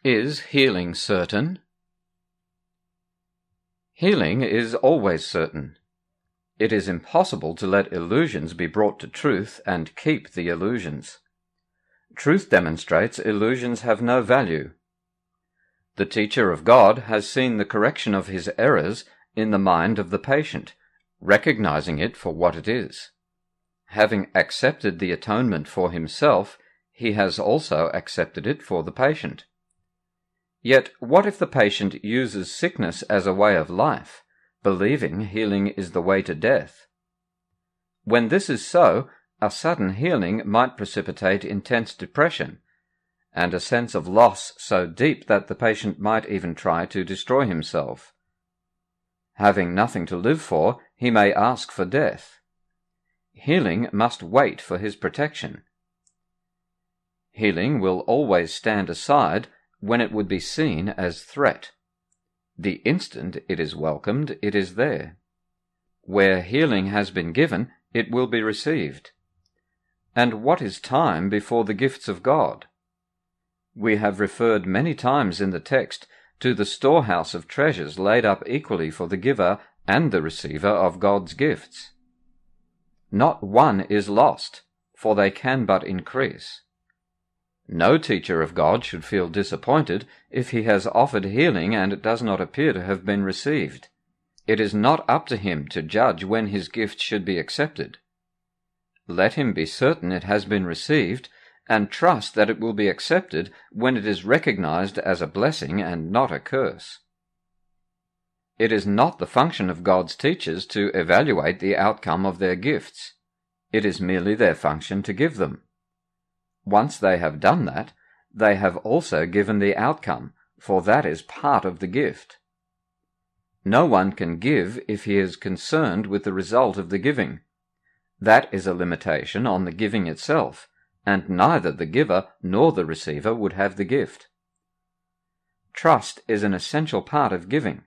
Is healing certain? Healing is always certain. It is impossible to let illusions be brought to truth and keep the illusions. Truth demonstrates illusions have no value. The teacher of God has seen the correction of his errors in the mind of the patient, recognizing it for what it is. Having accepted the atonement for himself, he has also accepted it for the patient. Yet what if the patient uses sickness as a way of life, believing healing is the way to death? When this is so, a sudden healing might precipitate intense depression, and a sense of loss so deep that the patient might even try to destroy himself. Having nothing to live for, he may ask for death. Healing must wait for his protection. Healing will always stand aside when it would be seen as threat. The instant it is welcomed, it is there. Where healing has been given, it will be received. And what is time before the gifts of God? We have referred many times in the text to the storehouse of treasures laid up equally for the giver and the receiver of God's gifts. Not one is lost, for they can but increase. No teacher of God should feel disappointed if he has offered healing and it does not appear to have been received. It is not up to him to judge when his gift should be accepted. Let him be certain it has been received, and trust that it will be accepted when it is recognized as a blessing and not a curse. It is not the function of God's teachers to evaluate the outcome of their gifts. It is merely their function to give them. Once they have done that, they have also given the outcome, for that is part of the gift. No one can give if he is concerned with the result of the giving. That is a limitation on the giving itself, and neither the giver nor the receiver would have the gift. Trust is an essential part of giving.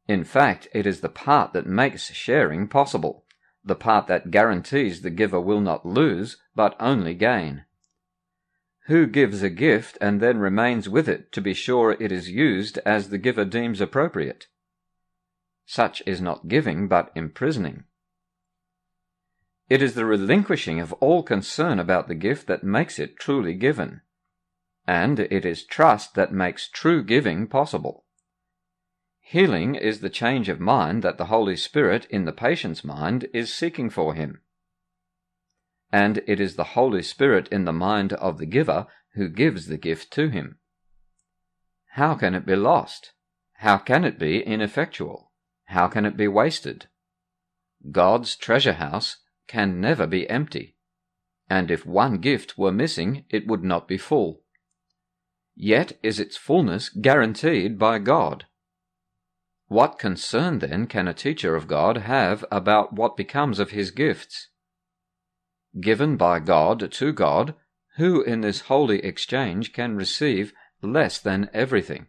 In fact, it is the part that makes sharing possible, the part that guarantees the giver will not lose, but only gain. Who gives a gift and then remains with it to be sure it is used as the giver deems appropriate? Such is not giving, but imprisoning. It is the relinquishing of all concern about the gift that makes it truly given, and it is trust that makes true giving possible. Healing is the change of mind that the Holy Spirit in the patient's mind is seeking for him. And it is the Holy Spirit in the mind of the giver who gives the gift to him. How can it be lost? How can it be ineffectual? How can it be wasted? God's treasure house can never be empty, and if one gift were missing, it would not be full. Yet is its fullness guaranteed by God. What concern then can a teacher of God have about what becomes of his gifts? Given by God to God, who in this holy exchange can receive less than everything?